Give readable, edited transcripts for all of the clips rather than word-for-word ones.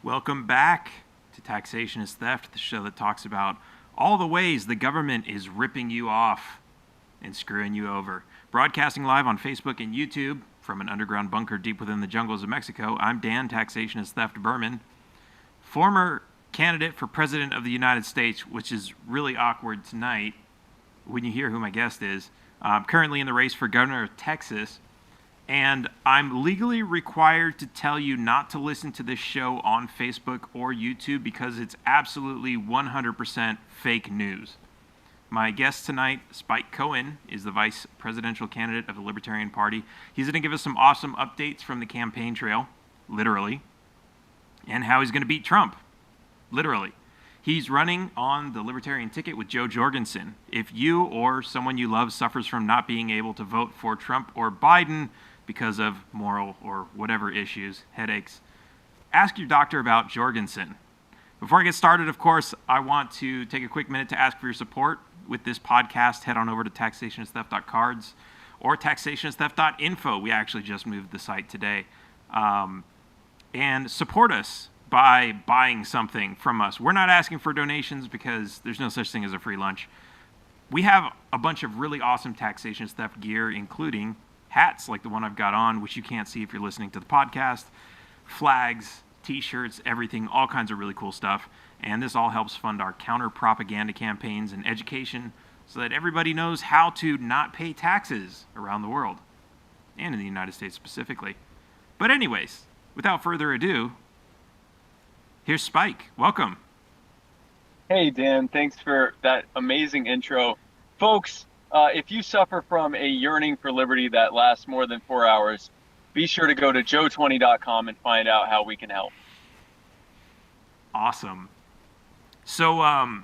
Welcome back to Taxation is Theft, the show that talks about all the ways the government is ripping you off and screwing you over. Broadcasting live on Facebook and YouTube from an underground bunker deep within the jungles of Mexico, I'm Dan, Taxation is Theft Berman, former candidate for President of the United States, which is really awkward tonight when you hear who my guest is. I'm currently in the race for governor of Texas. And I'm legally required to tell you not to listen to this show on Facebook or YouTube because it's absolutely 100% fake news. My guest tonight, Spike Cohen, is the vice presidential candidate of the Libertarian Party. He's going to give us some awesome updates from the campaign trail, literally, and how he's going to beat Trump, literally. He's running on the Libertarian ticket with Joe Jorgensen. If you or someone you love suffers from not being able to vote for Trump or Biden because of moral or whatever issues, headaches, ask your doctor about Jorgensen. Before I get started, of course, I want to take a quick minute to ask for your support with this podcast. Head on over to taxationistheft.cards or taxationistheft.info. We actually just moved the site today. And support us by buying something from us. We're not asking for donations because there's no such thing as a free lunch. We have a bunch of really awesome Taxation is Theft gear, including hats like the one I've got on, which you can't see if you're listening to the podcast, flags, t-shirts, everything, all kinds of really cool stuff. And this all helps fund our counter-propaganda campaigns and education so that everybody knows how to not pay taxes around the world, and in the United States specifically. But anyways, without further ado, here's Spike. Welcome. Hey, Dan. Thanks for that amazing intro. Folks, if you suffer from a yearning for liberty that lasts more than 4 hours, be sure to go to joe20.com and find out how we can help. Awesome. So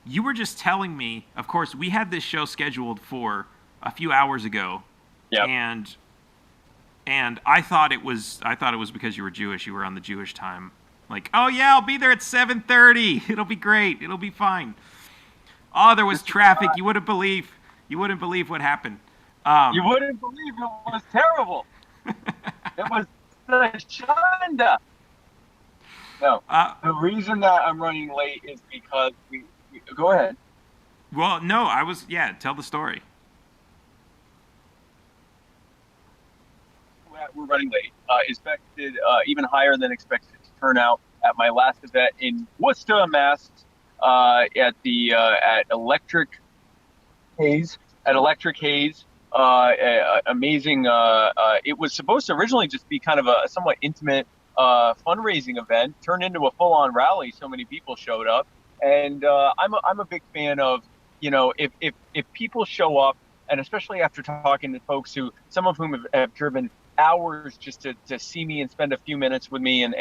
you were just telling me, of course, we had this show scheduled for a few hours ago. Yep. And I thought it was because you were Jewish. You were on the Jewish time. Like, oh yeah, I'll be there at 7:30. It'll be great. It'll be fine. Oh, there was traffic. You wouldn't believe what happened. You wouldn't believe it was terrible. It was the shanda. No, the reason that I'm running late is because we go ahead. Well, no, tell the story. We're running late. Expected even higher than expected turnout at my last event in Worcester, Mass. At Electric Haze. Amazing. It was supposed to originally just be kind of a somewhat intimate fundraising event, turned into a full-on rally. So many people showed up, and I'm a big fan of, if people show up, and especially after talking to folks some of whom have driven hours just to see me and spend a few minutes with me and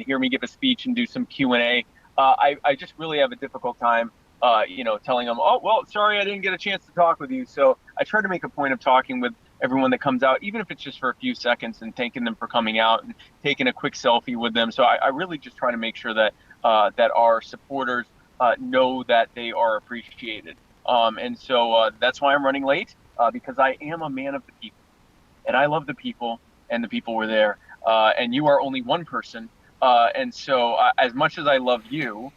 hear me give a speech and do some Q&A. I just really have a difficult time, telling them, oh, well, sorry, I didn't get a chance to talk with you. So I try to make a point of talking with everyone that comes out, even if it's just for a few seconds, and thanking them for coming out and taking a quick selfie with them. So I really just try to make sure that our supporters know that they are appreciated. And so that's why I'm running late, because I am a man of the people. And I love the people, and the people were there. And you are only one person. And so as much as I love you,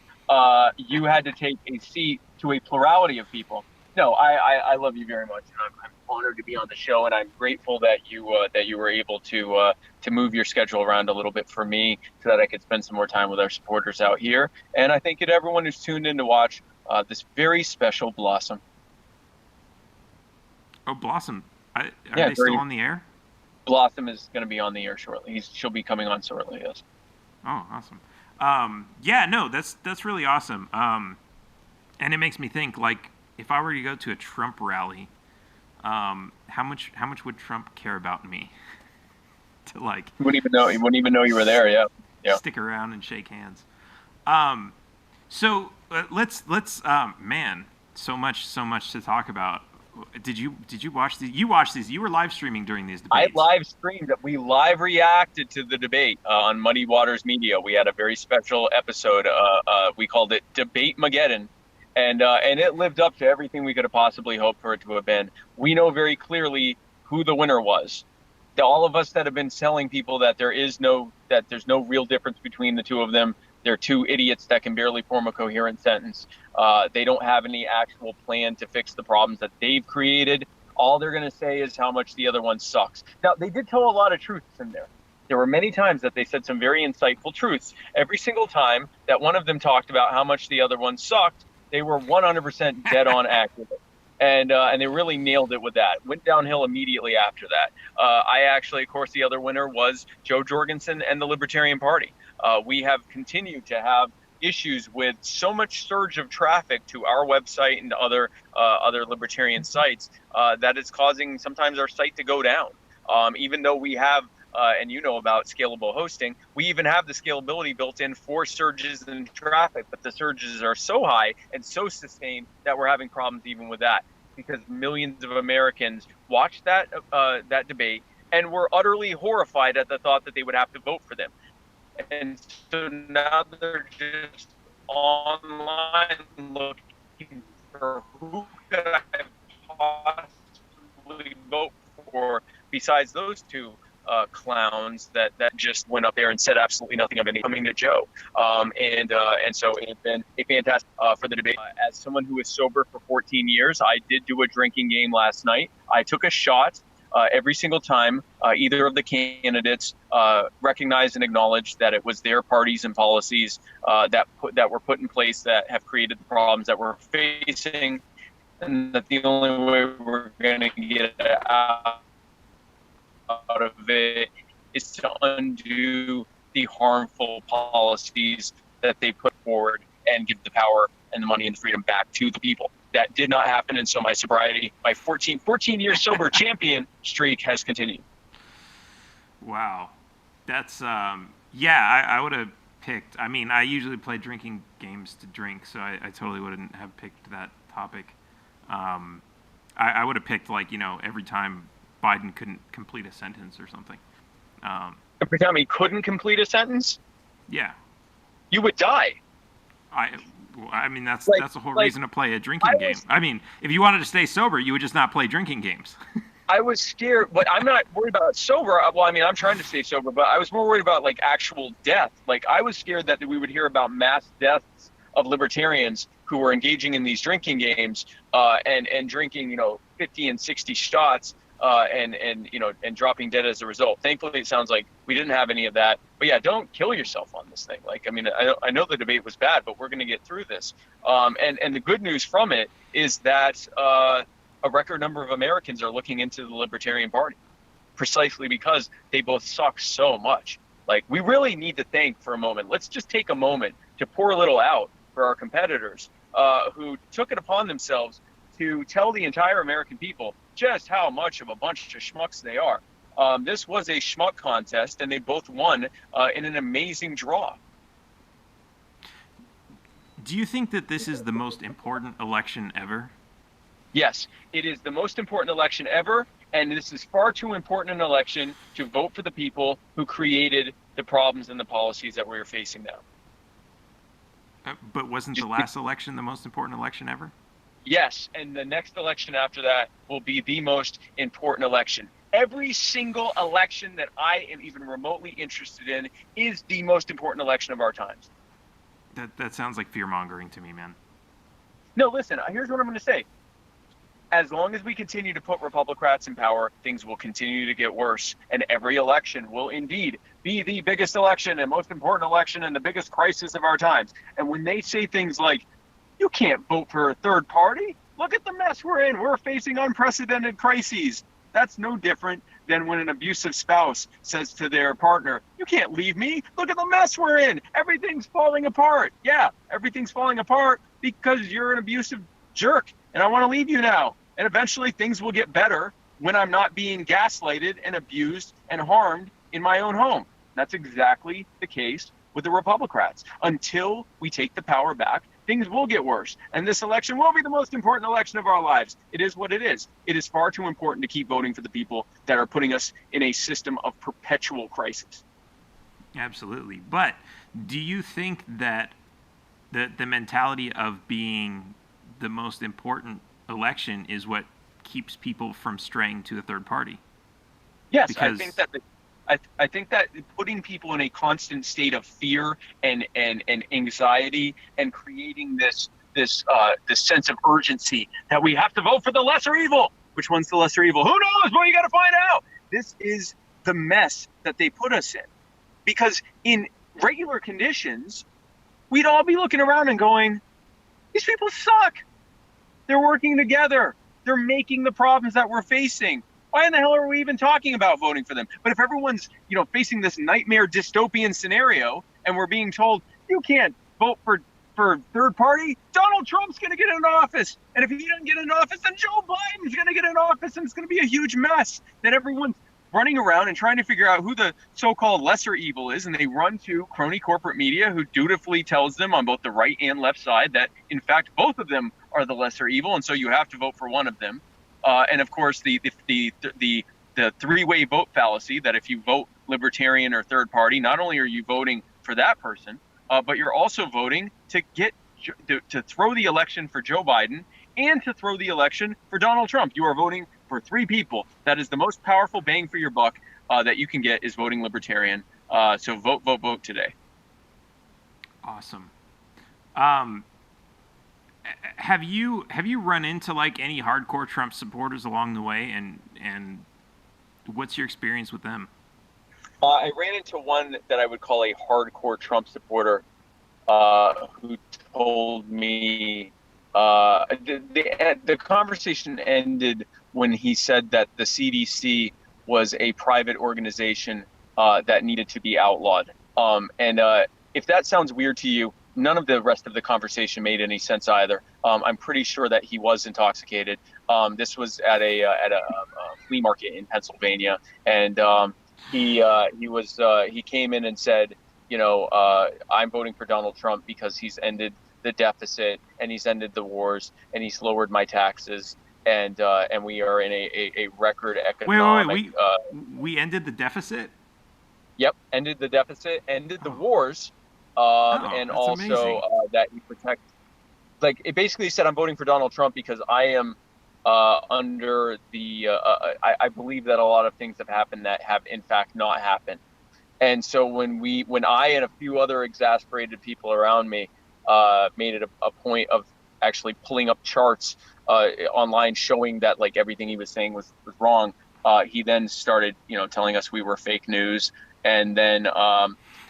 you had to take a seat to a plurality of people. No, I love you very much. And I'm honored to be on the show, and I'm grateful that you were able to move your schedule around a little bit for me so that I could spend some more time with our supporters out here. And I thank you to everyone who's tuned in to watch this very special Blossom. Oh, Blossom. Are they still on the air? Blossom is going to be on the air shortly. She'll be coming on shortly, yes. Oh, awesome. That's really awesome. And it makes me think, like, if I were to go to a Trump rally, how much would Trump care about me? To like, he wouldn't even know you were there. Yeah. Stick around and shake hands. So let's man, so much to talk about. Did you watch these? You watched these. You were live streaming during these debates. I live streamed. We live reacted to the debate on Muddy Waters Media. We had a very special episode. We called it Debate Mageddon, and it lived up to everything we could have possibly hoped for it to have been. We know very clearly who the winner was. all of us that have been telling people that there's no real difference between the two of them. They're two idiots that can barely form a coherent sentence. They don't have any actual plan to fix the problems that they've created. All they're going to say is how much the other one sucks. Now, they did tell a lot of truths in there. There were many times that they said some very insightful truths. Every single time that one of them talked about how much the other one sucked, they were 100% dead on accurate. And they really nailed it with that. Went downhill immediately after that. I actually, of course, the other winner was Joe Jorgensen and the Libertarian Party. We have continued to have issues with so much surge of traffic to our website and other libertarian sites that it's causing sometimes our site to go down. Even though we have, and you know about scalable hosting, we even have the scalability built in for surges in traffic, but the surges are so high and so sustained that we're having problems even with that, because millions of Americans watched that debate and were utterly horrified at the thought that they would have to vote for them. And so now they're just online looking for who could I possibly vote for besides those two clowns that just went up there and said absolutely nothing of any coming to Joe. And so it has been a fantastic for the debate. As someone who was sober for 14 years, I did do a drinking game last night. I took a shot every single time either of the candidates recognized and acknowledged that it was their parties and policies that were put in place that have created the problems that we're facing, and that the only way we're going to get out of it is to undo the harmful policies that they put forward and give the power and the money and the freedom back to the people. That did not happen, and so my sobriety, my 14-year sober champion streak has continued. Wow. That's, yeah, I would have picked, I mean, I usually play drinking games to drink, so I totally wouldn't have picked that topic. I would have picked, like, you know, every time Biden couldn't complete a sentence or something. Every time he couldn't complete a sentence? Yeah. You would die. I mean, that's the whole reason to play a drinking game. I mean, if you wanted to stay sober, you would just not play drinking games. I was scared, but I'm not worried about sober. Well, I mean, I'm trying to stay sober, but I was more worried about, like, actual death. Like, I was scared that we would hear about mass deaths of libertarians who were engaging in these drinking games and drinking, you know, 50 and 60 shots and dropping dead as a result. Thankfully, it sounds like we didn't have any of that. But yeah, don't kill yourself on this thing. Like, I mean, I know the debate was bad, but we're going to get through this. And the good news from it is that a record number of Americans are looking into the Libertarian Party, precisely because they both suck so much. Like, we really need to thank for a moment. Let's just take a moment to pour a little out for our competitors who took it upon themselves to tell the entire American people just how much of a bunch of schmucks they are. This was a schmuck contest, and they both won in an amazing draw. Do you think that this is the most important election ever? Yes, it is the most important election ever, and this is far too important an election to vote for the people who created the problems and the policies that we're facing now. But wasn't the last election the most important election ever? Yes, and the next election after that will be the most important election. Every single election that I am even remotely interested in is the most important election of our times. That sounds like fear-mongering to me, man. No, listen, here's what I'm going to say. As long as we continue to put Republicrats in power, things will continue to get worse. And every election will indeed be the biggest election and most important election and the biggest crisis of our times. And when they say things like, you can't vote for a third party, look at the mess we're in. We're facing unprecedented crises. That's no different than when an abusive spouse says to their partner, you can't leave me. Look at the mess we're in. Everything's falling apart. Yeah, everything's falling apart because you're an abusive jerk and I want to leave you now. And eventually things will get better when I'm not being gaslighted and abused and harmed in my own home. That's exactly the case with the Republicrats. Until we take the power back, things will get worse. And this election will be the most important election of our lives. It is what it is. It is far too important to keep voting for the people that are putting us in a system of perpetual crisis. Absolutely. But do you think that the mentality of being the most important election is what keeps people from straying to a third party? Yes, I think Because that I think that putting people in a constant state of fear and anxiety and creating this sense of urgency that we have to vote for the lesser evil. Which one's the lesser evil? Who knows? Well, you got to find out. This is the mess that they put us in. Because in regular conditions, we'd all be looking around and going, "These people suck. They're working together. They're making the problems that we're facing. Why in the hell are we even talking about voting for them?" But if everyone's, facing this nightmare dystopian scenario and we're being told you can't vote for third party, Donald Trump's going to get in office. And if he doesn't get in office, then Joe Biden's going to get in office, and it's going to be a huge mess. Then everyone's running around and trying to figure out who the so-called lesser evil is, and they run to crony corporate media who dutifully tells them on both the right and left side that in fact both of them are the lesser evil, and so you have to vote for one of them. And of course the three-way vote fallacy, that if you vote Libertarian or third party, not only are you voting for that person, but you're also voting to throw the election for Joe Biden and to throw the election for Donald Trump. You are voting for three people. That is the most powerful bang for your buck that you can get, is voting Libertarian. So vote, vote, vote today. awesome. Have you run into like any hardcore Trump supporters along the way, and what's your experience with them? I ran into one that I would call a hardcore Trump supporter who told me the conversation ended when he said that the CDC was a private organization that needed to be outlawed. And if that sounds weird to you, none of the rest of the conversation made any sense either. I'm pretty sure that he was intoxicated. This was at a flea market in Pennsylvania, and he came in and said, I'm voting for Donald Trump because he's ended the deficit and he's ended the wars and he's lowered my taxes, and we are in a record economic. We ended the deficit? Yep, ended the deficit, ended the wars, and that's also amazing. that you protect. Like, it basically said, I'm voting for Donald Trump because I am under the. I believe that a lot of things have happened that have in fact not happened. And so when I and a few other exasperated people around me made it a point of actually pulling up charts online showing that like everything he was saying was wrong, he then started telling us we were fake news. And then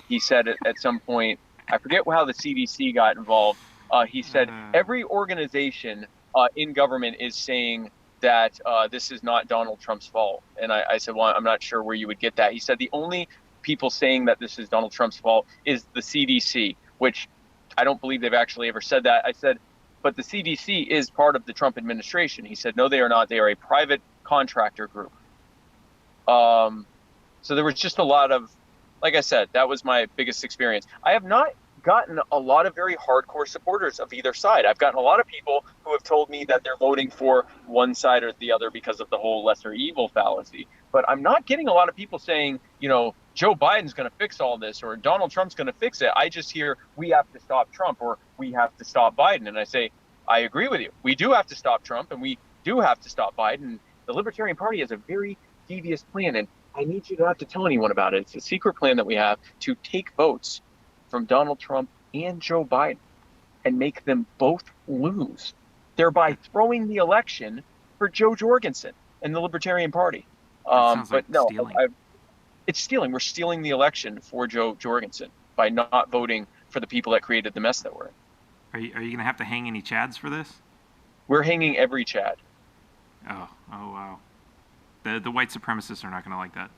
he said at some point, I forget how the CDC got involved. He said every organization in government is saying that this is not Donald Trump's fault. And I said, well, I'm not sure where you would get that. He said the only people saying that this is Donald Trump's fault is the CDC, which I don't believe they've actually ever said that. I said, but the CDC is part of the Trump administration. He said, no, they are not. They are a private contractor group. So there was just a lot of, like I said, that was my biggest experience. I have not gotten a lot of very hardcore supporters of either side. I've gotten a lot of people who have told me that they're voting for one side or the other because of the whole lesser evil fallacy. But I'm not getting a lot of people saying, Joe Biden's going to fix all this or Donald Trump's going to fix it. I just hear we have to stop Trump or we have to stop Biden. And I say, I agree with you. We do have to stop Trump and we do have to stop Biden. The Libertarian Party has a very devious plan, and I need you not to tell anyone about it. It's a secret plan that we have to take votes from Donald Trump and Joe Biden and make them both lose, thereby throwing the election for Joe Jorgensen and the Libertarian Party. Sounds like But no, stealing. it's stealing. We're stealing the election for Joe Jorgensen by not voting for the people that created the mess that we're in. Are you going to have to hang any Chads for this? We're hanging every Chad. Oh wow. The white supremacists are not going to like that.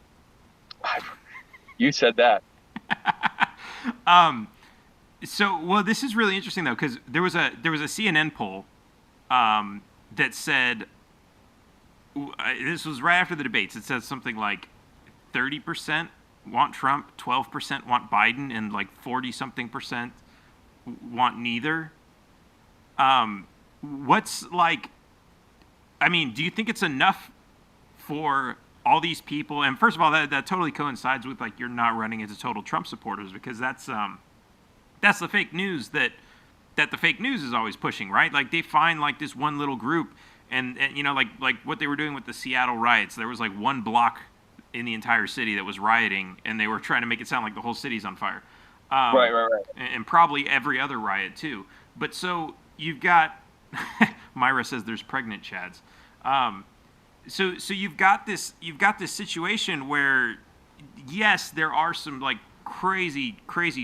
You said that. So this is really interesting though, because there was a CNN poll that said this was right after the debates. It says something like 30% want Trump, 12% want Biden, and like 40-something% want neither. What's like? I mean, do you think it's enough for all these people? And first of all, that totally coincides with like you're not running into total Trump supporters, because that's the fake news that the fake news is always pushing, right? Like they find like this one little group, and like what they were doing with the Seattle riots. There was like one block in the entire city that was rioting, and they were trying to make it sound like the whole city's on fire. Right. And probably every other riot too. But so you've got Myra says there's pregnant Chads. So you've got this situation where yes, there are some like crazy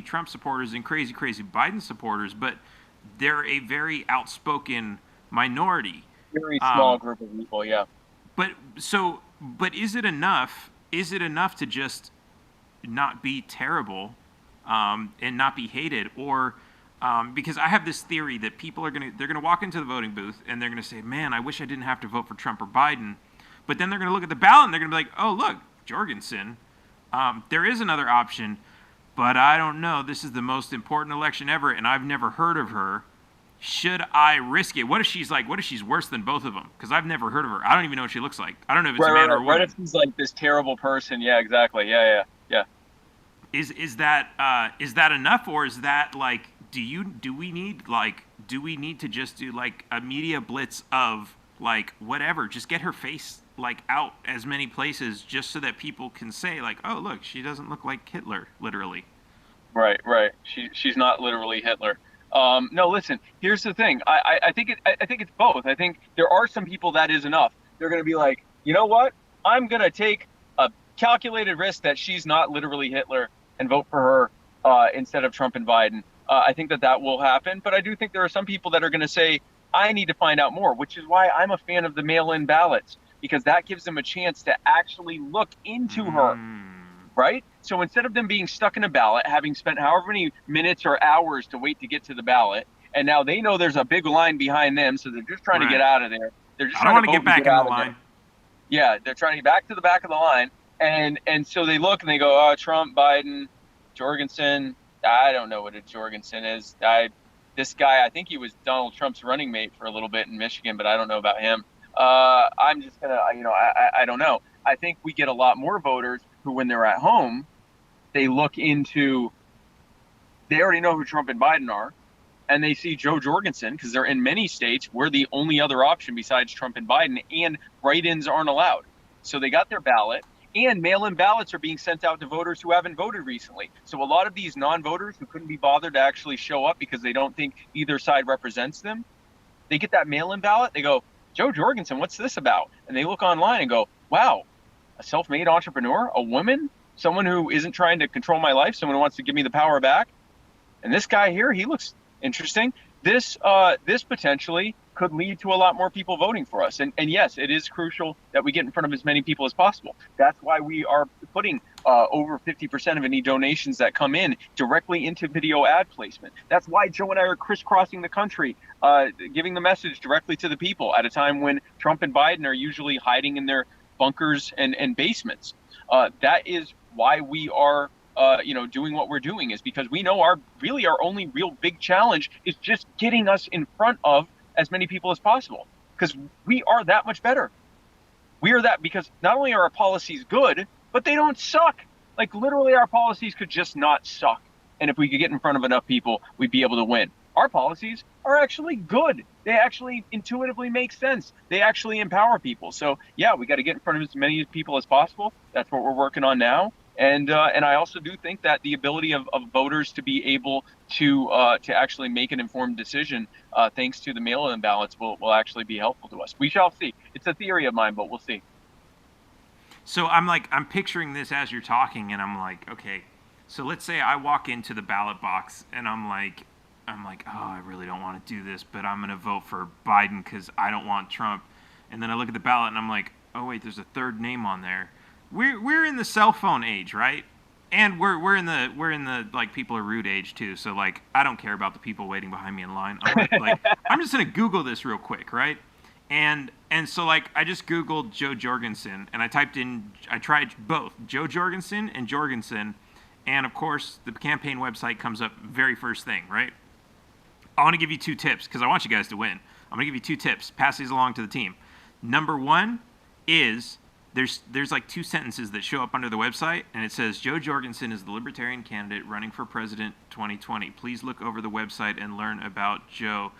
Trump supporters and crazy Biden supporters, but they're a very outspoken minority. Very small group of people, yeah. But is it enough? Is it enough to just not be terrible and not be hated? Or because I have this theory that people they're gonna walk into the voting booth and they're gonna say, "Man, I wish I didn't have to vote for Trump or Biden." But then they're gonna look at the ballot and they're gonna be like, "Oh, look, Jorgensen. There is another option, but I don't know. This is the most important election ever, and I've never heard of her. Should I risk it? What if she's worse than both of them? Because I've never heard of her. I don't even know what she looks like. I don't know if it's a man or a woman. What if she's like this terrible person? Yeah, exactly. Yeah. Is that enough, or is that like do we need to just do like a media blitz of like whatever? Just get her face like out as many places just so that people can say like, oh look, she doesn't look like Hitler, literally. Right. She's not literally Hitler. No, listen. Here's the thing. I think it's both. I think there are some people that is enough. They're going to be like, you know what? I'm going to take a calculated risk that she's not literally Hitler and vote for her instead of Trump and Biden. I think that will happen. But I do think there are some people that are going to say, I need to find out more, which is why I'm a fan of the mail-in ballots, because that gives them a chance to actually look into her. Right? So instead of them being stuck in a ballot, having spent however many minutes or hours to wait to get to the ballot, and now they know there's a big line behind them, so they're just trying to get out of there. They're just trying to get back in the line. Yeah, they're trying to get back to the back of the line, and so they look and they go, oh, Trump, Biden, Jorgensen. I don't know what a Jorgensen is. This guy, I think he was Donald Trump's running mate for a little bit in Michigan, but I don't know about him. I'm just gonna, I don't know. I think we get a lot more voters who, when they're at home, they look into, they already know who Trump and Biden are, and they see Joe Jorgensen, because they're in many states, we're the only other option besides Trump and Biden, and write-ins aren't allowed. So they got their ballot, and mail-in ballots are being sent out to voters who haven't voted recently. So a lot of these non-voters who couldn't be bothered to actually show up because they don't think either side represents them, they get that mail-in ballot, they go, Joe Jorgensen, what's this about? And they look online and go, wow, a self-made entrepreneur, a woman, someone who isn't trying to control my life, someone who wants to give me the power back. And this guy here, he looks interesting. This potentially could lead to a lot more people voting for us. And yes, it is crucial that we get in front of as many people as possible. That's why we are putting over 50% of any donations that come in directly into video ad placement. That's why Joe and I are crisscrossing the country, giving the message directly to the people at a time when Trump and Biden are usually hiding in their bunkers and basements. That is why we are doing what we're doing, is because we know our only real big challenge is just getting us in front of as many people as possible, because we are that much better. We are that because not only are our policies good, but they don't suck. Like literally our policies could just not suck. And if we could get in front of enough people, we'd be able to win. Our policies are actually good. They actually intuitively make sense. They actually empower people. So yeah, we got to get in front of as many people as possible. That's what we're working on now. And I also do think that the ability of voters to be able to actually make an informed decision, thanks to the mail-in ballots, will actually be helpful to us. We shall see. It's a theory of mine, but we'll see. So I'm picturing this as you're talking, and I'm like, okay, so let's say I walk into the ballot box, and I'm like, oh, I really don't want to do this, but I'm going to vote for Biden because I don't want Trump. And then I look at the ballot, and I'm like, oh wait, there's a third name on there. We're in the cell phone age, right? And we're in the like people are rude age too. So like I don't care about the people waiting behind me in line. I'm just gonna Google this real quick, right? And so like I just Googled Joe Jorgensen, and I tried both Joe Jorgensen and Jorgensen, and of course the campaign website comes up very first thing, right? I want to give you 2 tips because I want you guys to win. I'm gonna give you 2 tips. Pass these along to the team. Number 1 is there's like 2 sentences that show up under the website, and it says Joe Jorgensen is the Libertarian candidate running for president 2020. Please look over the website and learn about Joe.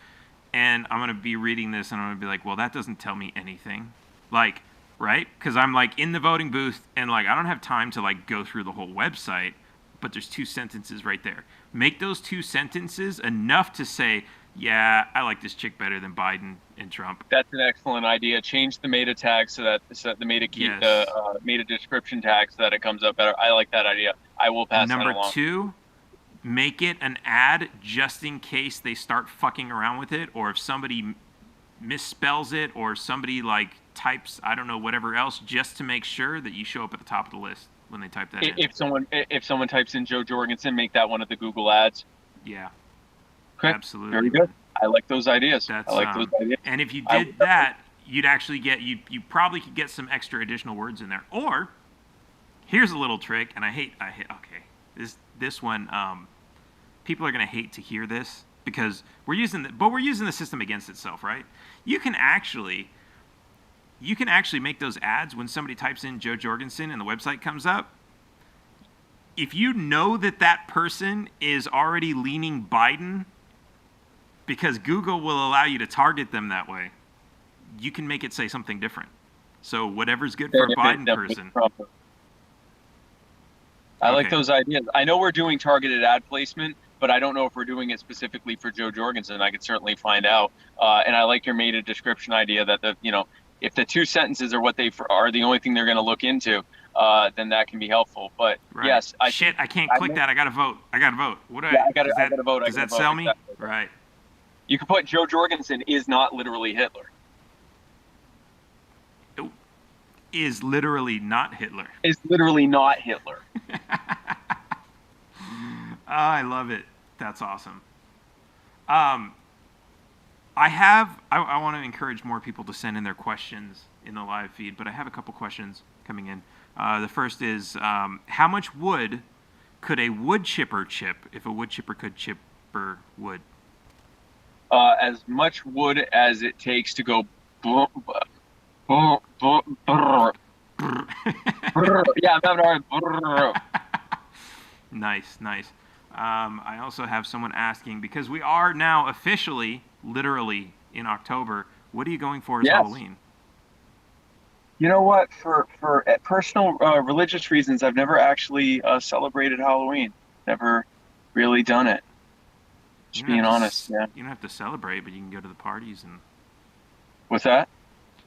And I'm going to be reading this, and I'm going to be like, well, that doesn't tell me anything. Like, right? Because I'm like in the voting booth and like I don't have time to like go through the whole website, but there's 2 sentences right there. Make those 2 sentences enough to say, yeah, I like this chick better than Biden and Trump. That's an excellent idea. Change the meta tag so that the meta key, the Yes. meta description tag so that it comes up better. I like that idea. I will pass that Number along. 2, make it an ad just in case they start fucking around with it, or if somebody misspells it, or somebody like types, I don't know, whatever else, just to make sure that you show up at the top of the list when they type that in. If someone types in Joe Jorgensen, make that one of the Google ads. Yeah, Okay, absolutely. very good. I like those ideas. That's, I like those ideas. And if you did that, you'd actually get, you probably could get some extra additional words in there. Or here's a little trick, and I hate okay, this one, people are gonna hate to hear this because we're using the system against itself, right? You can actually make those ads when somebody types in Joe Jorgensen and the website comes up. If you know that person is already leaning Biden, because Google will allow you to target them that way, you can make it say something different. So whatever's good for a Biden person. I like those ideas. I know we're doing targeted ad placement, but I don't know if we're doing it specifically for Joe Jorgensen. I could certainly find out. And I like your meta description idea that if the 2 sentences are what are the only thing they're going to look into, then that can be helpful. But right. yes, I can't click that. I got to vote. What do I got to vote. Does that sell me? Exactly. Right. You can put Joe Jorgensen is not literally Hitler. Is literally not Hitler. Is literally not Hitler. I love it. That's awesome. I want to encourage more people to send in their questions in the live feed, but I have a couple questions coming in. The first is, how much wood could a wood chipper chip if a wood chipper could chipper wood? As much wood as it takes to go. Yeah, I'm having a Nice. I also have someone asking, because we are now officially, literally, in October, what are you going for as Halloween? You know what? For personal religious reasons, I've never actually celebrated Halloween. Never really done it. Just being honest, yeah. You don't have to celebrate, but you can go to the parties and. What's that?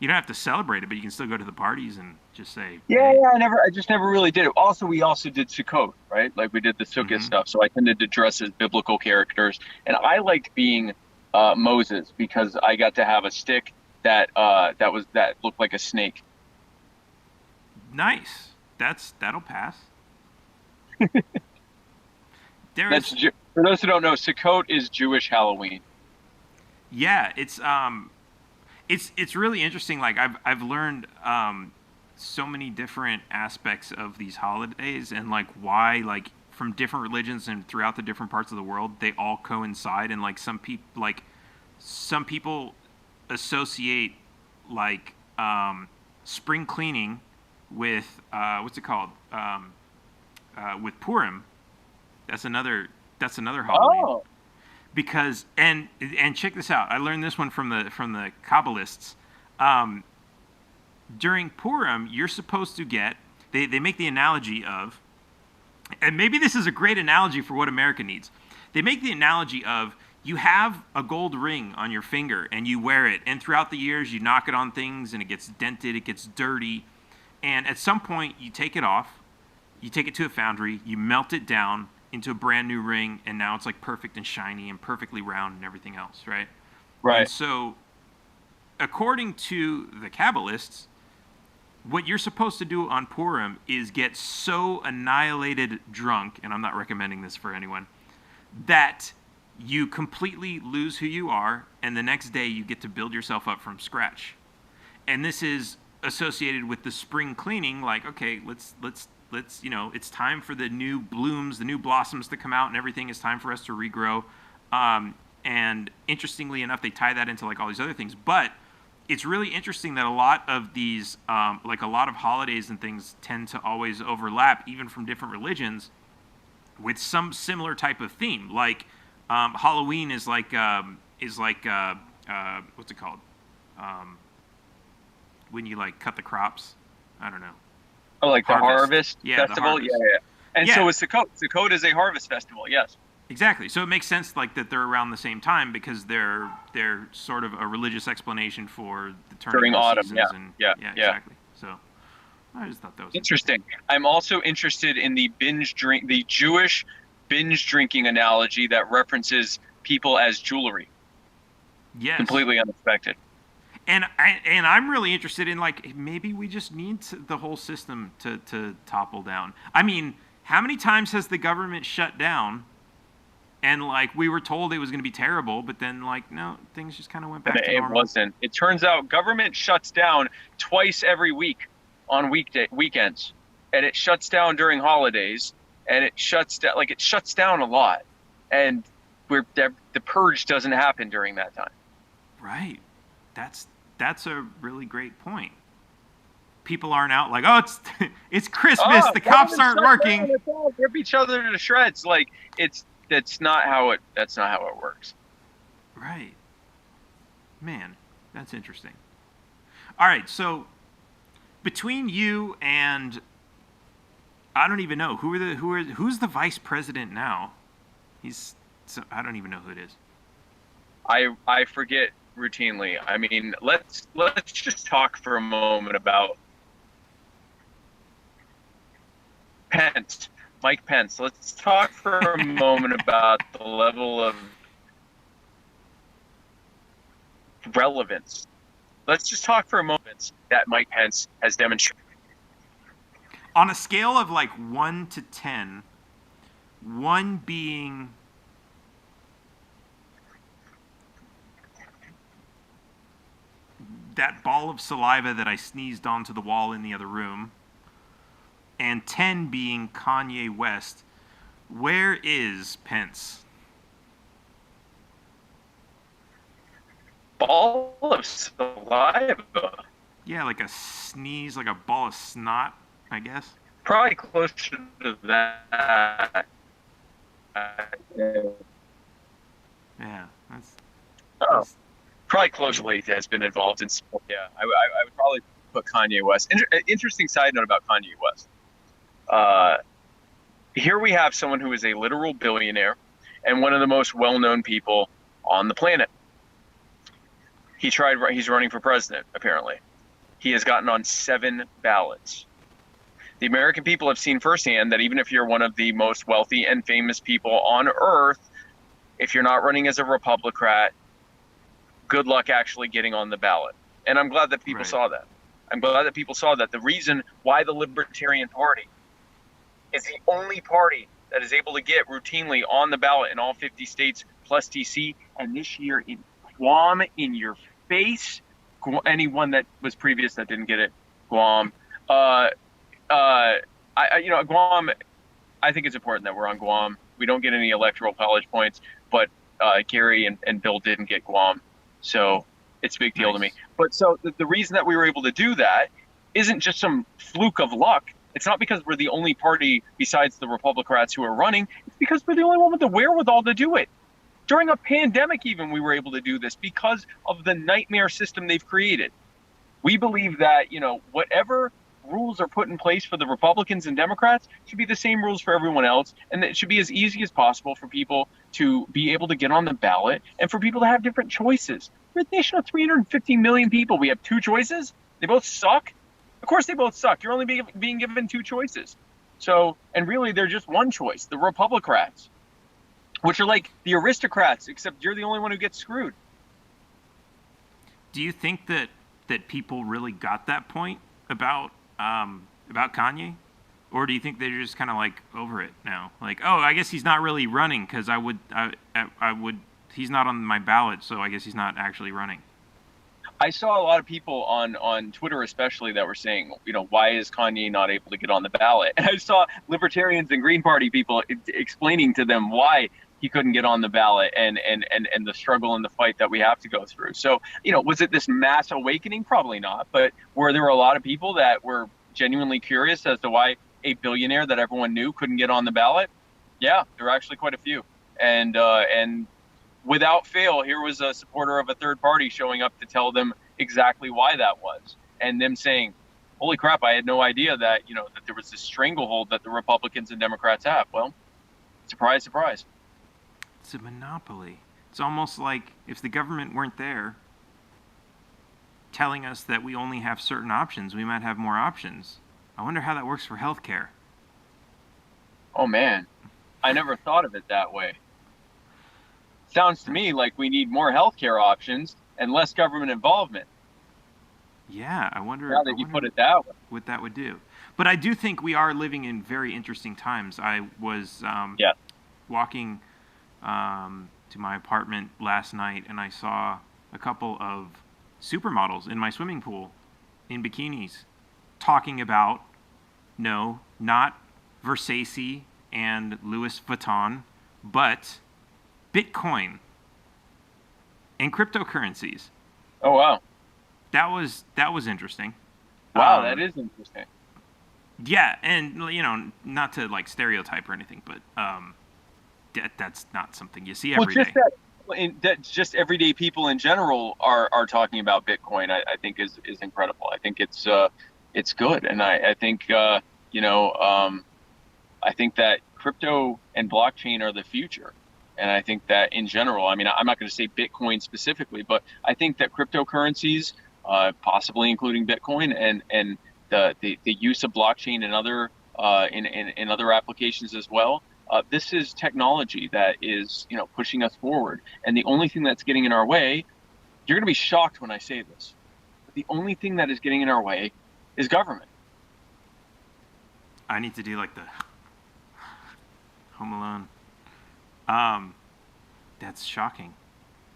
You don't have to celebrate it, but you can still go to the parties and just say. Yeah, hey. I just never really did it. Also, we also did Sukkot, right? Like we did the Sukkot stuff. So I tended to dress as biblical characters, and I liked being Moses because I got to have a stick that looked like a snake. Nice. That'll pass. For those who don't know, Sukkot is Jewish Halloween. Yeah, it's really interesting. Like I've learned so many different aspects of these holidays and like why, like from different religions and throughout the different parts of the world, they all coincide. And like some people associate like spring cleaning with what's it called with Purim. That's another Halloween. Oh. Because and check this out. I learned this one from the Kabbalists. During Purim, you're supposed to get. They make the analogy of, and maybe this is a great analogy for what America needs. They make the analogy of you have a gold ring on your finger and you wear it, and throughout the years you knock it on things and it gets dented, it gets dirty, and at some point you take it off, you take it to a foundry, you melt it down into a brand new ring, and now it's like perfect and shiny and perfectly round and everything else, right? Right. And so, according to the Kabbalists, what you're supposed to do on Purim is get so annihilated drunk, and I'm not recommending this for anyone, that you completely lose who you are, and the next day you get to build yourself up from scratch. And this is associated with the spring cleaning, like, okay, let's it's time for the new blooms, the new blossoms to come out and everything. It's time for us to regrow. And interestingly enough, they tie that into like all these other things. But it's really interesting that a lot of these, like a lot of holidays and things tend to always overlap, even from different religions, with some similar type of theme. Like Halloween is like what's it called? when you like cut the crops. I don't know. Oh, like the harvest Yeah, festival? the harvest. Yeah. And Yeah. so is Sukkot. Sukkot is a harvest festival, yes. Exactly. So it makes sense like that they're around the same time because they're sort of a religious explanation for the turning During of the autumn, seasons. yeah. Exactly. So I just thought that was Interesting. I'm also interested in the Jewish binge drinking analogy that references people as jewelry. Yes. Completely unexpected. And I'm really interested in like maybe we just need the whole system to topple down. I mean, how many times has the government shut down? And like we were told it was going to be terrible, but then like no, things just kind of went back to normal. It wasn't. It turns out government shuts down twice every week on weekends, and it shuts down during holidays, and it shuts down a lot, and the purge doesn't happen during that time. Right. That's a really great point. People aren't out like, oh, it's Christmas. The cops aren't working. Rip each other to shreds. Like that's not how it works. Right. Man, that's interesting. All right, so between you and I don't even know who's the vice president now. I don't even know who it is. I forget routinely. I mean, let's just talk for a moment about Pence. Mike Pence. Let's talk for a moment about the level of relevance. Let's just talk for a moment that Mike Pence has demonstrated. On a scale of like 1 to 10, 1 being that ball of saliva that I sneezed onto the wall in the other room, and 10 being Kanye West, where is Pence? Ball of saliva? Yeah, like a sneeze, like a ball of snot, I guess. Probably closer to that. Yeah, that's probably closely has been involved in sport. Yeah, I would probably put Kanye West. Interesting side note about Kanye West. Here we have someone who is a literal billionaire and one of the most well-known people on the planet. He's running for president, apparently. He has gotten on 7 ballots. The American people have seen firsthand that even if you're one of the most wealthy and famous people on earth, if you're not running as a Republican, good luck actually getting on the ballot. And I'm glad that people saw that. I'm glad that people saw that. The reason why the Libertarian Party is the only party that is able to get routinely on the ballot in all 50 states plus DC, and this year in Guam, in your face, anyone that was previous that didn't get it, Guam. Guam, I think it's important that we're on Guam. We don't get any electoral college points, but Gary and Bill didn't get Guam. So it's a big deal to me. But so the reason that we were able to do that isn't just some fluke of luck. It's not because we're the only party besides the Republicans who are running. It's because we're the only one with the wherewithal to do it. During a pandemic, even, we were able to do this because of the nightmare system they've created. We believe that, whatever rules are put in place for the Republicans and Democrats should be the same rules for everyone else, and it should be as easy as possible for people to be able to get on the ballot and for people to have different choices. We're a nation of 350 million people. We have 2 choices. They both suck. Of course they both suck. You're only being given 2 choices. So, and really they're just one choice, the Republicans, which are like the aristocrats, except you're the only one who gets screwed. Do you think that people really got that point about Kanye? Or do you think they're just kind of like over it now? Like, oh, I guess he's not really running because he's not on my ballot, so I guess he's not actually running. I saw a lot of people on Twitter especially that were saying, why is Kanye not able to get on the ballot? And I saw libertarians and Green Party people explaining to them why he couldn't get on the ballot and the struggle and the fight that we have to go through. So, was it this mass awakening? Probably not. But were there a lot of people that were genuinely curious as to why a billionaire that everyone knew couldn't get on the ballot? Yeah, there were actually quite a few. And without fail, here was a supporter of a third party showing up to tell them exactly why that was. and them saying, holy crap, I had no idea that, that there was this stranglehold that the Republicans and Democrats have. Well, surprise, surprise. It's a monopoly. It's almost like if the government weren't there telling us that we only have certain options, we might have more options. I wonder how that works for healthcare. Oh, man. I never thought of it that way. Sounds to me like we need more healthcare options and less government involvement. Yeah, I wonder. Now that you put it that way, what that would do. But I do think we are living in very interesting times. I was walking to my apartment last night, and I saw a couple of supermodels in my swimming pool in bikinis talking about, no, not Versace and Louis Vuitton, but Bitcoin and cryptocurrencies. Oh, wow. That was interesting. Wow, that is interesting. Yeah, and not to like stereotype or anything, but that's not something you see every day. That just everyday people in general are talking about Bitcoin. I think is incredible. I think it's good, and I think I think that crypto and blockchain are the future. And I think that in general, I mean, I'm not going to say Bitcoin specifically, but I think that cryptocurrencies, possibly including Bitcoin and the use of blockchain and other in other applications as well, this is technology that is pushing us forward. And the only thing that's getting in our way, you're going to be shocked when I say this, but the only thing that is getting in our way is government. I need to do like the Home Alone. That's shocking.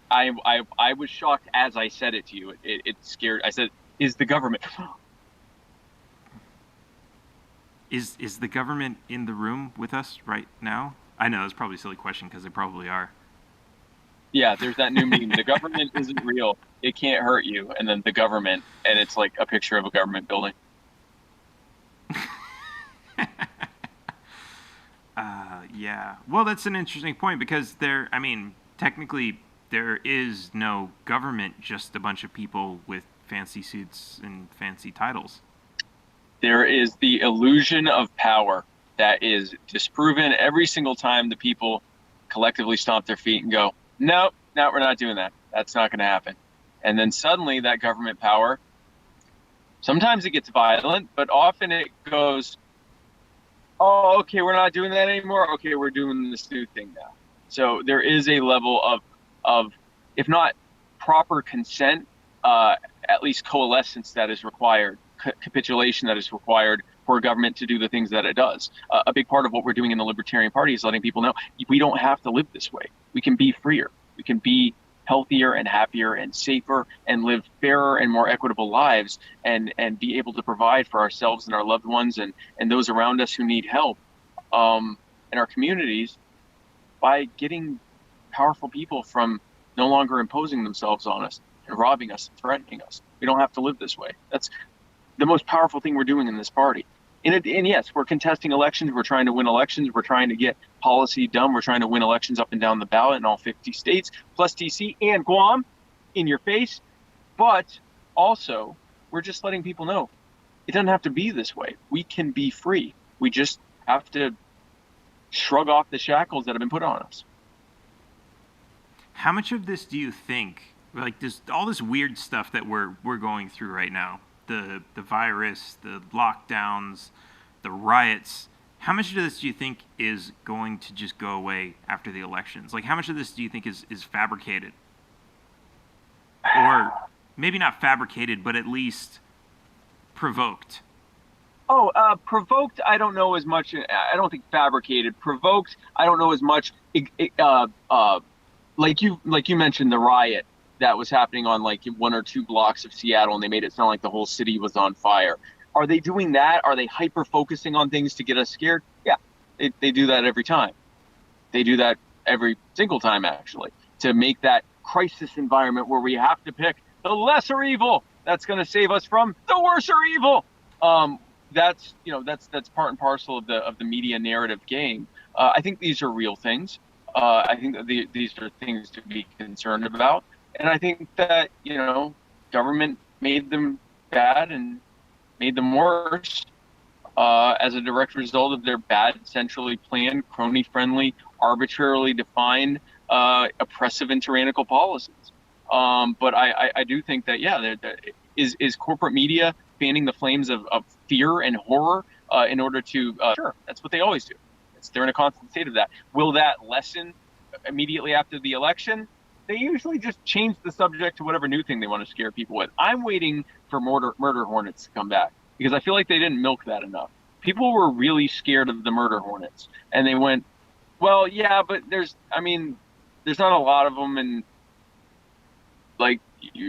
I was shocked as I said it to you. It scared. I said, "Is the government?" Is the government in the room with us right now? I know it's probably a silly question because they probably are. Yeah, there's that new meme. The government isn't real. It can't hurt you. And then the government, and it's like a picture of a government building. Yeah. Well, that's an interesting point because technically there is no government, just a bunch of people with fancy suits and fancy titles. There is the illusion of power that is disproven every single time the people collectively stomp their feet and go, no, we're not doing that. That's not going to happen. And then suddenly that government power, sometimes it gets violent, but often it goes, oh, okay, we're not doing that anymore. Okay, we're doing this new thing now. So there is a level of if not proper consent, at least coalescence that is required, capitulation that is required for a government to do the things that it does. A big part of what we're doing in the Libertarian Party is letting people know we don't have to live this way. We can be freer. We can be healthier and happier and safer and live fairer and more equitable lives and be able to provide for ourselves and our loved ones and those around us who need help in our communities by getting powerful people from no longer imposing themselves on us and robbing us and threatening us. We don't have to live this way. That's the most powerful thing we're doing in this party. And yes, we're contesting elections. We're trying to win elections. We're trying to get policy done. We're trying to win elections up and down the ballot in all 50 states, plus DC and Guam in your face. But also, we're just letting people know it doesn't have to be this way. We can be free. We just have to shrug off the shackles that have been put on us. How much of this do you think, like all this weird stuff that we're going through right now, the virus, the lockdowns, the riots, how much of this do you think is going to just go away after the elections? Like, how much of this do you think is fabricated? Or maybe not fabricated, but at least provoked? Provoked, I don't know as much. I don't think fabricated. Provoked, I don't know as much. Like you mentioned, the riot that was happening on like 1 or 2 blocks of Seattle, and they made it sound like the whole city was on fire. Are they doing that? Are they hyper focusing on things to get us scared? Yeah, they do that every time. They do that every single time, actually, to make that crisis environment where we have to pick the lesser evil that's going to save us from the worser evil. That's part and parcel of the media narrative game. I think these are real things. I think that these are things to be concerned about. And I think that, government made them bad and made them worse as a direct result of their bad, centrally planned, crony-friendly, arbitrarily defined, oppressive and tyrannical policies. But I do think that, yeah, is corporate media fanning the flames of fear and horror in order to, sure, that's what they always do. They're in a constant state of that. Will that lessen immediately after the election? They usually just change the subject to whatever new thing they want to scare people with. I'm waiting for murder hornets to come back because I feel like they didn't milk that enough. People were really scared of the murder hornets, and they went, well, yeah, but there's not a lot of them, and like,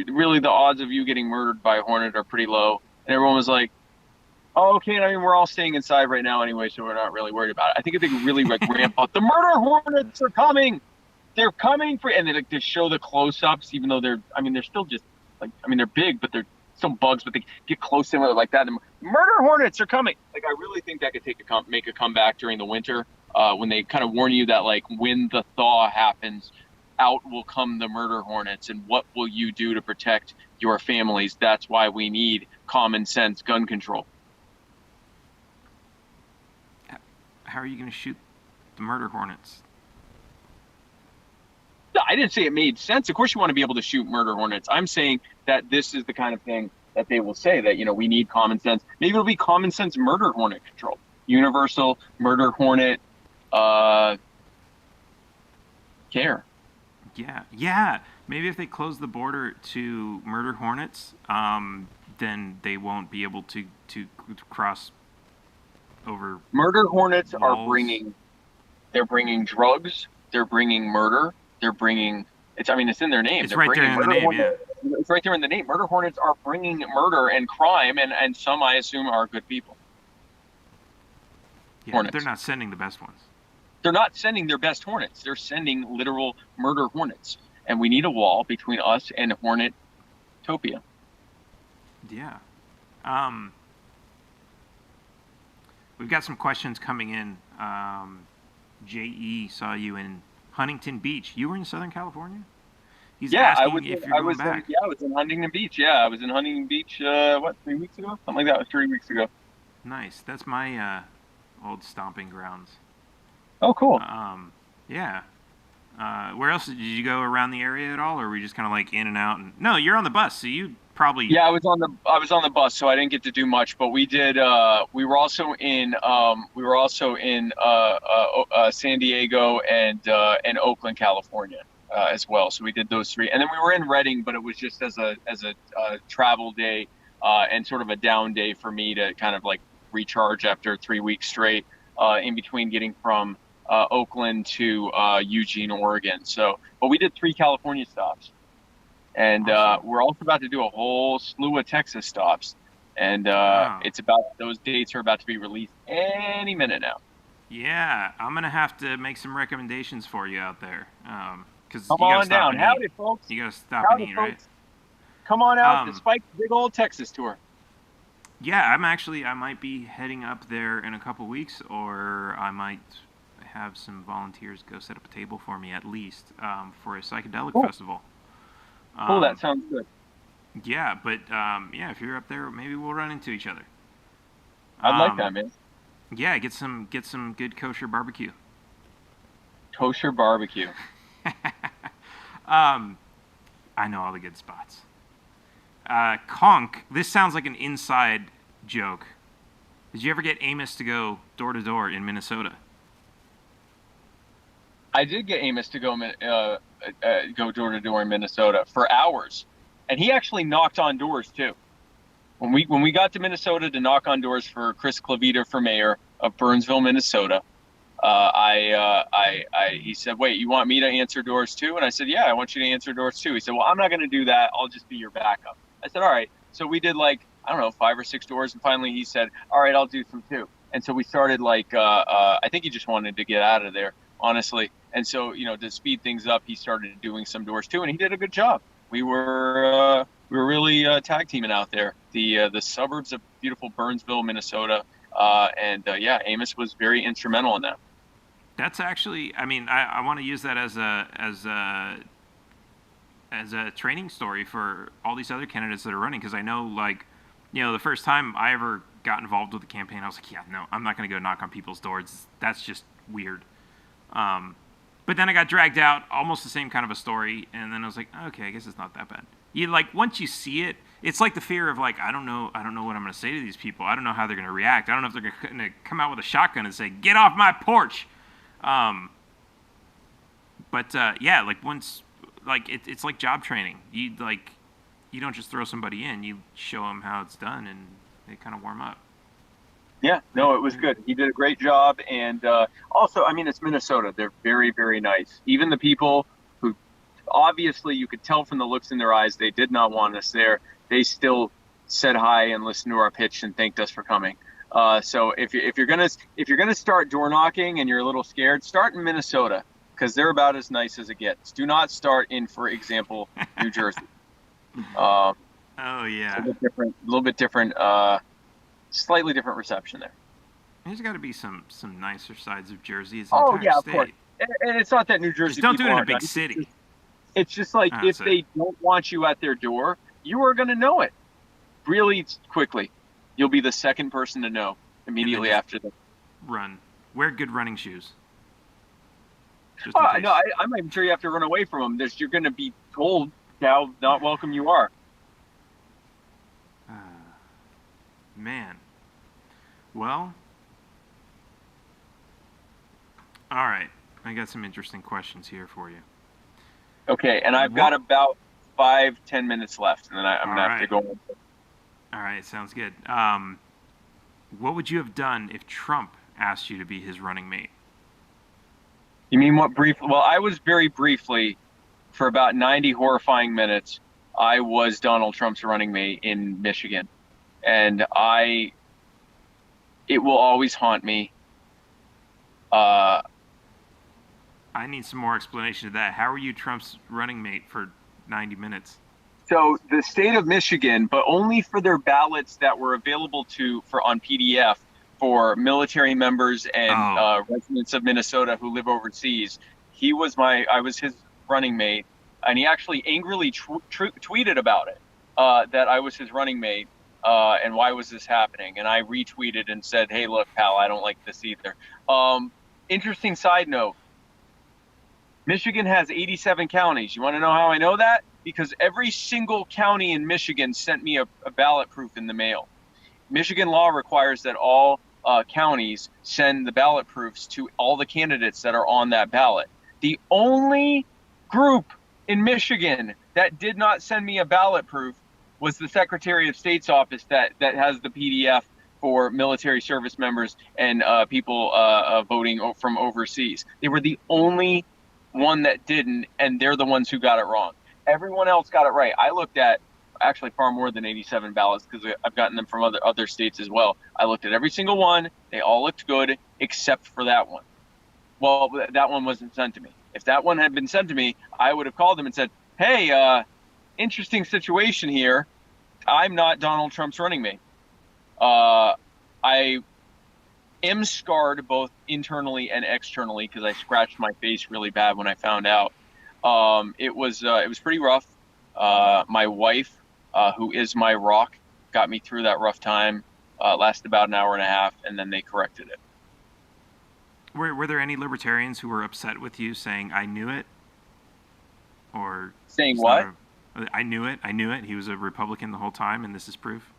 really the odds of you getting murdered by a hornet are pretty low. And everyone was like, oh, okay. I mean, we're all staying inside right now anyway, so we're not really worried about it. I think if they could really like ramp up, the murder hornets are coming. They're coming for, and they show the close-ups, even though they're still just like, they're big, but they're still bugs, but they get close to them like that. The murder hornets are coming. Like, I really think that could make a comeback during the winter when they kind of warn you that, like, when the thaw happens, out will come the murder hornets, and what will you do to protect your families? That's why we need common sense gun control. How are you going to shoot the murder hornets? I didn't say it made sense. Of course you want to be able to shoot murder hornets. I'm saying that this is the kind of thing that they will say that, we need common sense. Maybe it'll be common sense murder hornet control. Universal murder hornet care. Yeah. Maybe if they close the border to murder hornets, then they won't be able to cross over. Murder hornets walls. they're bringing drugs, they're bringing murder, they're bringing, it's in their name. It's right there in the name, yeah. It's right there in the name. Murder hornets are bringing murder and crime, and some, I assume, are good people. Yeah, but they're not sending the best ones. They're not sending their best hornets. They're sending literal murder hornets. And we need a wall between us and Hornet-topia. Yeah. We've got some questions coming in. J.E. saw you in Huntington Beach. You were in Southern California? He's asking if you're going back. I was in Huntington Beach. Yeah, I was in Huntington Beach, 3 weeks ago? Something like that. It was 3 weeks ago. Nice. That's my old stomping grounds. Oh, cool. Yeah. Where else did you go around the area at all, or were you just kind of like in and out? No, you're on the bus, so you probably. Yeah, I was on the bus, so I didn't get to do much. But we did. We were also in San Diego and Oakland, California, as well. So we did those three, and then we were in Redding, but it was just as a travel day and sort of a down day for me to kind of like recharge after 3 weeks straight in between getting from Oakland to Eugene, Oregon. So, but we did 3 California stops. And we're also about to do a whole slew of Texas stops. And Wow. Those dates are about to be released any minute now. Yeah, I'm going to have to make some recommendations for you out there. Because Come on down. Howdy, folks. You got to stop and eat, right? Come on out to Spike's big old Texas tour. Yeah, I might be heading up there in a couple weeks, or I might have some volunteers go set up a table for me at least for a psychedelic festival. Oh, that sounds good. Yeah, but yeah, if you're up there, maybe we'll run into each other. I'd like that, man. Yeah, get some good kosher barbecue. Kosher barbecue. I know all the good spots. Conk, this sounds like an inside joke. Did you ever get Amos to go door to door in Minnesota? I did get Amos to go door to door in Minnesota for hours, and he actually knocked on doors too. When we got to Minnesota to knock on doors for Chris Clavita for mayor of Burnsville, Minnesota, he said, "Wait, you want me to answer doors too?" And I said, "Yeah, I want you to answer doors too." He said, "Well, I'm not going to do that. I'll just be your backup." I said, "All right." So we did 5 or 6 doors, and finally he said, "All right, I'll do some too." And so we started I think he just wanted to get out of there, honestly. And so, to speed things up, he started doing some doors too, and he did a good job. We were really tag teaming out there, the suburbs of beautiful Burnsville, Minnesota, and Amos was very instrumental in that. That's actually, I want to use that as a training story for all these other candidates that are running, because I know the first time I ever got involved with the campaign, I was like, yeah, no, I'm not going to go knock on people's doors. That's just weird. But then I got dragged out, almost the same kind of a story, and then I was like, okay, I guess it's not that bad. Once you see it, it's like the fear of I don't know what I'm going to say to these people. I don't know how they're going to react. I don't know if they're going to come out with a shotgun and say, get off my porch. Yeah, once, it's like job training. You don't just throw somebody in. You show them how it's done, and they kind of warm up. Yeah, no, it was good. He did a great job. And also, I mean, it's Minnesota. They're very, very nice. Even the people who obviously you could tell from the looks in their eyes they did not want us there, they still said hi and listened to our pitch and thanked us for coming. So if you're gonna start door knocking and you're a little scared, start in Minnesota, because they're about as nice as it gets. Do not start in, for example, New Jersey. Oh yeah, a little bit different. Slightly different reception there. There's got to be some nicer sides of Jersey. It's oh entire yeah, state. of course. And it's not that New Jersey. Just don't do it in a aren't big nice. city. It's just like if they don't want you at their door, you are going to know it really quickly. You'll be the second person to know immediately after them. Run. Wear good running shoes. No, I'm not even sure you have to run away from them. You're going to be told how not welcome you are. Man. Well, all right. I got some interesting questions here for you. Okay, and I've got about 5-10 minutes left, and then I'm going to have to go on. All right, sounds good. What would you have done if Trump asked you to be his running mate? You mean what briefly? Well, I was very briefly, for about 90 horrifying minutes, I was Donald Trump's running mate in Michigan. And it will always haunt me. I need some more explanation of that. How are you Trump's running mate for 90 minutes? So the state of Michigan, but only for their ballots that were available on PDF for military members and residents of Minnesota who live overseas. I was his running mate, and he actually angrily tweeted about it, that I was his running mate. And why was this happening? And I retweeted and said, hey, look, pal, I don't like this either. Interesting side note. Michigan has 87 counties. You want to know how I know that? Because every single county in Michigan sent me a ballot proof in the mail. Michigan law requires that all counties send the ballot proofs to all the candidates that are on that ballot. The only group in Michigan that did not send me a ballot proof was the Secretary of State's office that has the PDF for military service members and people voting from overseas. They were the only one that didn't, and they're the ones who got it wrong. Everyone else got it right. I looked at actually far more than 87 ballots because I've gotten them from other states as well. I looked at every single one. They all looked good except for that one. Well, that one wasn't sent to me. If that one had been sent to me, I would have called them and said, hey, interesting situation here. I'm not Donald Trump's running mate. I am scarred both internally and externally because I scratched my face really bad when I found out. It was pretty rough. My wife, who is my rock, got me through that rough time. Lasted about an hour and a half, and then they corrected it. Were there any libertarians who were upset with you saying, I knew it? Or saying what? I knew it. He was a Republican the whole time, and this is proof?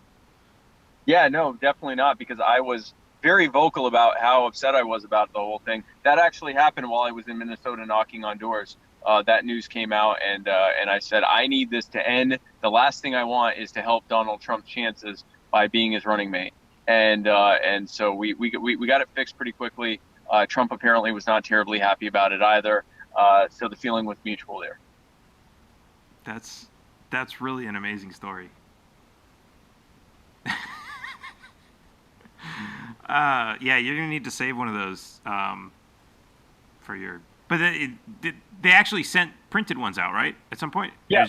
Yeah, no, definitely not, because I was very vocal about how upset I was about the whole thing. That actually happened while I was in Minnesota knocking on doors. That news came out, and I said, I need this to end. The last thing I want is to help Donald Trump's chances by being his running mate. And so we got it fixed pretty quickly. Trump apparently was not terribly happy about it either. So the feeling was mutual there. That's really an amazing story. Yeah, you're gonna need to save one of those for your. But they actually sent printed ones out, right? At some point. Yeah.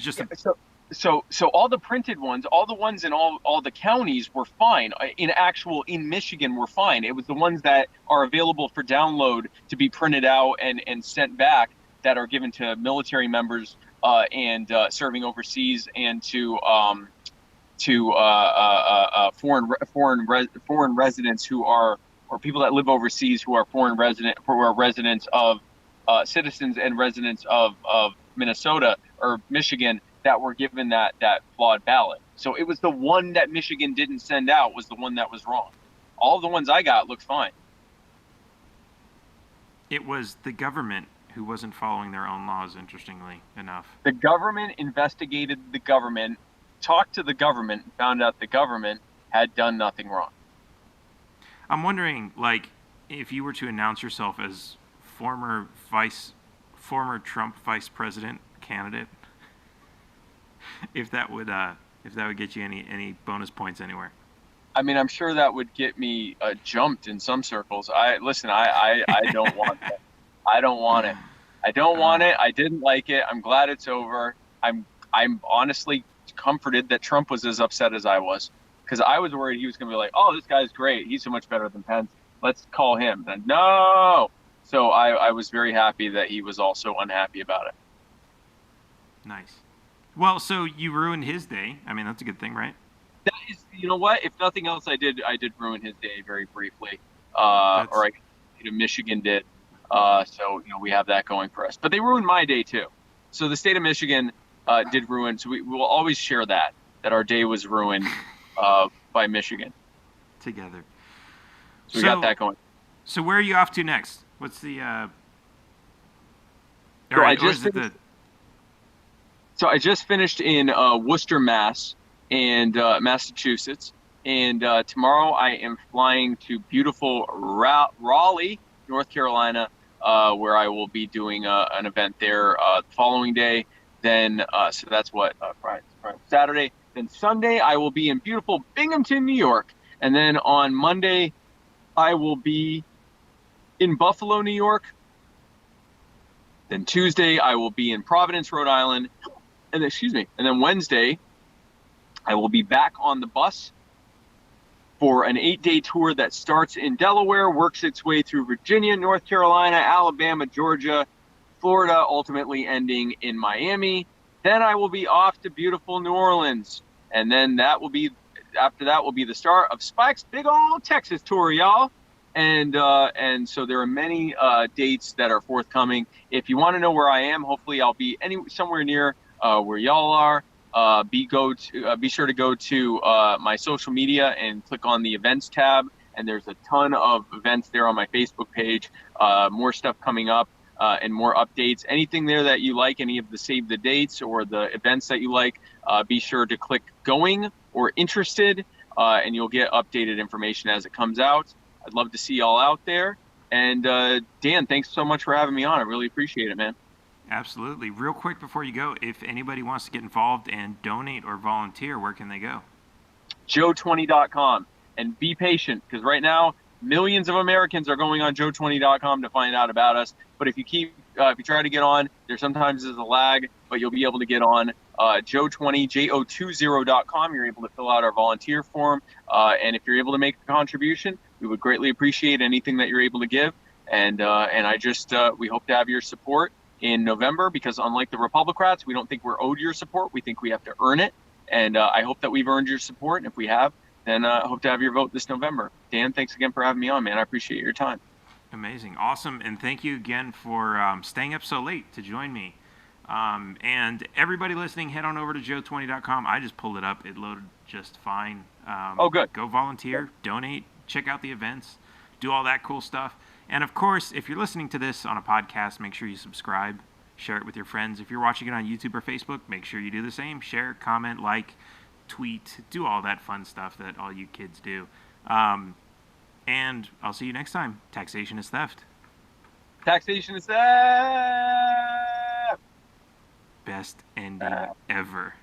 So all the printed ones, all the ones in all the counties were fine. In Michigan were fine. It was the ones that are available for download to be printed out and sent back that are given to military members and serving overseas, and to to foreign residents who are, or people that live overseas who are who are residents of citizens and residents of Minnesota or Michigan that were given that flawed ballot. So it was the one that Michigan didn't send out was the one that was wrong. All of the ones I got looked fine. It was the government who wasn't following their own laws, interestingly enough. The government investigated the government, talked to the government, and found out the government had done nothing wrong. I'm wondering, like, if you were to announce yourself as former Trump vice president candidate, if that would get you any bonus points anywhere. I mean, I'm sure that would get me jumped in some circles. I don't want that. I don't want it. I don't want it. I didn't like it. I'm glad it's over. I'm honestly comforted that Trump was as upset as I was, because I was worried he was going to be like, oh, this guy's great. He's so much better than Pence. Let's call him. Then no. So I was very happy that he was also unhappy about it. Nice. Well, so you ruined his day. I mean, that's a good thing, right? That is, you know what? If nothing else, I did ruin his day very briefly. Michigan did. So we have that going for us. But they ruined my day too. So the state of Michigan did ruin. So we will always share that our day was ruined by Michigan. Together. So we got that going. So where are you off to next? What's the? So I just finished in Worcester, Mass, and Massachusetts, and tomorrow I am flying to beautiful Raleigh, North Carolina, where I will be doing an event there the following day. Then, so that's Friday, Saturday. Then Sunday I will be in beautiful Binghamton, New York, and then on Monday I will be in Buffalo, New York. Then Tuesday I will be in Providence, Rhode Island, and then Wednesday I will be back on the bus for an 8-day tour that starts in Delaware, works its way through Virginia, North Carolina, Alabama, Georgia, Florida, ultimately ending in Miami. Then I will be off to beautiful New Orleans. And then after that will be the start of Spike's big old Texas tour, y'all. And so there are many dates that are forthcoming. If you want to know where I am, hopefully I'll be somewhere near where y'all are. Be sure to go to my social media and click on the events tab, and there's a ton of events there on my Facebook page. More stuff coming up and more updates. Anything there that you like, any of the save the dates or the events that you like, be sure to click going or interested, and you'll get updated information as it comes out. I'd love to see y'all out there. And Dan, thanks so much for having me on. I really appreciate it, man. Absolutely. Real quick before you go, if anybody wants to get involved and donate or volunteer, where can they go? Joe20.com. And be patient, because right now millions of Americans are going on Joe20.com to find out about us. But if you try to get on, there sometimes is a lag, but you'll be able to get on Joe20.com. You're able to fill out our volunteer form, and if you're able to make a contribution, we would greatly appreciate anything that you're able to give. And we hope to have your support in November, because unlike the Republicrats, we don't think we're owed your support. We think we have to earn it. And I hope that we've earned your support. And if we have, then I hope to have your vote this November. Dan, thanks again for having me on, man. I appreciate your time. Amazing. Awesome. And thank you again for staying up so late to join me. And everybody listening, head on over to Joe20.com. I just pulled it up. It loaded just fine. Good. Go volunteer, donate, check out the events, do all that cool stuff. And of course, if you're listening to this on a podcast, make sure you subscribe, share it with your friends. If you're watching it on YouTube or Facebook, make sure you do the same. Share, comment, like, tweet, do all that fun stuff that all you kids do. And I'll see you next time. Taxation is theft. Taxation is theft. Best ending ever.